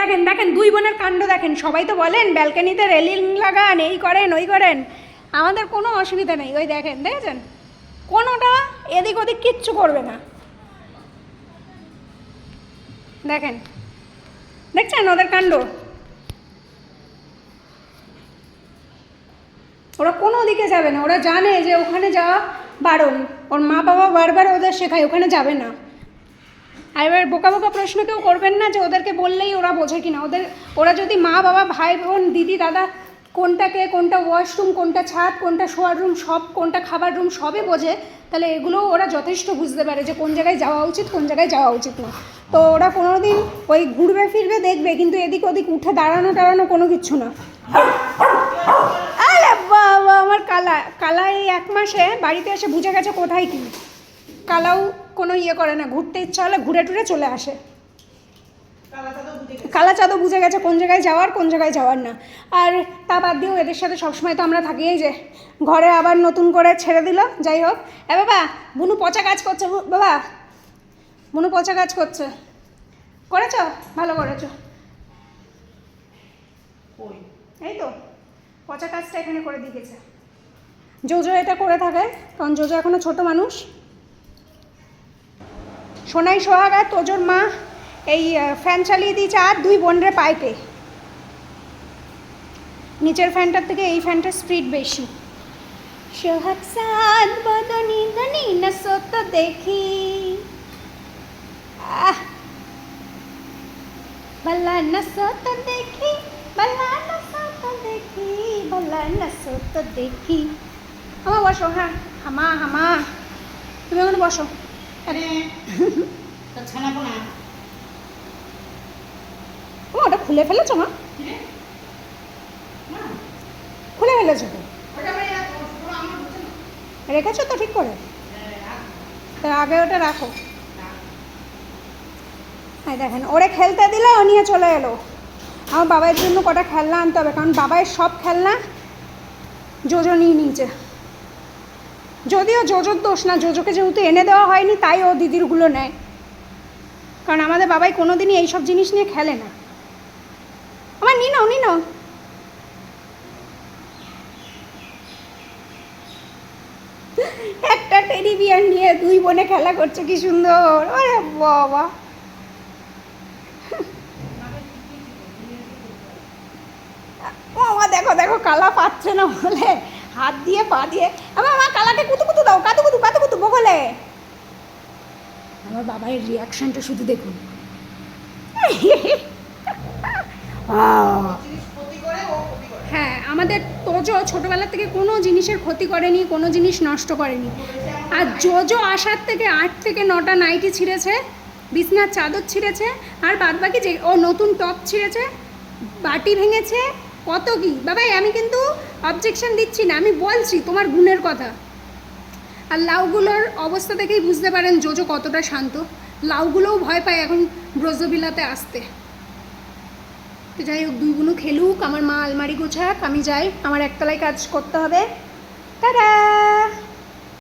দেখেন দেখেন দুই বোনের কাণ্ড দেখেন। সবাই তো বলেন ব্যালকানিতে রেলিং লাগান, এই করেন ওই করেন, আমাদের কোনো অসুবিধা নেই। ওই দেখেন, দেখেছেন, কোনোটা এদিক ওদিক কিচ্ছু করবে না। দেখেন, দেখছেন ওদের কাণ্ড? ওরা কোনো দিকে যাবে না, ওরা জানে যে ওখানে যাওয়া বারণ। ওর মা বাবা বারবার ওদের শেখায় ওখানে যাবে না। আর এবার বোকা বোকা প্রশ্ন কেউ করবেন না যে ওদেরকে বললেই ওরা বোঝে কিনা। ওরা যদি মা বাবা ভাই বোন দিদি দাদা কোনটাকে, কোনটা ওয়াশরুম, কোনটা ছাদ, কোনটা শোয়ার রুম, সব কোনটা খাবার রুম সবে বোঝে, তাহলে এগুলোও ওরা যথেষ্ট বুঝতে পারে যে কোন জায়গায় যাওয়া উচিত কোন জায়গায় যাওয়া উচিত না। তো ওরা কোনো দিন ওই ঘুরবে ফিরবে দেখবে, কিন্তু এদিক ওদিক উঠে দাঁড়ানো কোনো কিচ্ছু না। আরে বাবা, আমার কালা এই 1 মাসে বাড়িতে এসে বুঝে গেছে কোথায় কি। কালাও কোনো ইয়ে করে না, ঘুরতে ইচ্ছা হলে ঘুরে টুরে চলে আসে। কালা চাঁদও বুঝে গেছে কোন জায়গায় যাওয়ার কোন জায়গায় যাওয়ার না। আর তা বাদ দিয়েও এদের সাথে সবসময় তো আমরা থাকি। এই যে ঘরে আবার নতুন করে ছেড়ে দিল। যাই হোক, বাবা বুনু পচা কাজ করছে, বাবা বুনু পচা কাজ করছে। করেছ, ভালো করেছ। এই তো পচা কাজটা এখানে করে দিয়ে গেছে। জোজো এটা করে থাকে, কারণ জোজো এখনো ছোট মানুষ। সোনাই সোহাগ আর তোজোর মা এই ফ্যান চালিয়ে দিয়েছে আর 2 বোনরে পাইপে। নিচের ফ্যানটার থেকে এই ফ্যানটার স্পিড বেশি। সোহাগ সাদ বদনি ধনি নসো তো দেখি, भला नसो तो देखी, भला नसो तो देखी, भला नसो तो देखी। হামা বসো, হ্যাঁ হামা তুমি এখন বসো। ওটা খুলে ফেলেছো মা? খুলে ফেলেছো তো? রেখেছো তো ঠিক করে? আগে ওটা রাখো। হ্যাঁ দেখেন, ওরে খেলতে দিলে ও নিয়ে চলে এলো। আমার বাবার জন্য কটা খেলনা আনতে হবে, কারণ বাবার সব খেলনা জোজো নিয়ে নিয়েছে। যদিও জোজোর দোষ না, জোজোকে যেহেতু এনে দেওয়া হয়নি তাই ও দিদিরগুলো নেয়। কারণ আমাদের বাবাই কোনো দিনই এইসব জিনিস নিয়ে খেলে না। আমার নি নাও একটা টেডি বিয়ার নিয়ে 2 বোনে খেলা করছে, কি সুন্দর। আরে বাবা, দেখো দেখো কালা পাচ্ছে না বলে হাত দিয়ে পা দিয়ে আমার কালাকে কুতু দাও, কাতু বগলে। আমার বাবার রিয়াকশনটা শুধু দেখুন। হ্যাঁ, আমাদের তোজো ছোটোবেলা থেকে কোনো জিনিসের ক্ষতি করেনি, কোনো জিনিস নষ্ট করেনি। আর জোজো আসার থেকে 8 থেকে 9টা নাইটি ছিঁড়েছে, বিছনার চাদর ছিঁড়েছে, আর বাদবাকি যে ও নতুন টপ ছিঁড়েছে, বাটি ভেঙেছে, কত কি। বাবাই আমি কিন্তু অবজেকশন দিচ্ছি না, আমি বলছি তোমার গুণের কথা। আর লাউগুলোর অবস্থা দেখেই বুঝতে পারেন জোজো কতটা শান্ত। লাউগুলোও ভয় পায় এখন ব্রজবিলাতে আসতে। তো যাই হোক, 2 বোনও খেলুক, আমার মা আলমারি গোছাক, আমি যাই, আমার একতলায় কাজ করতে হবে। টাটা।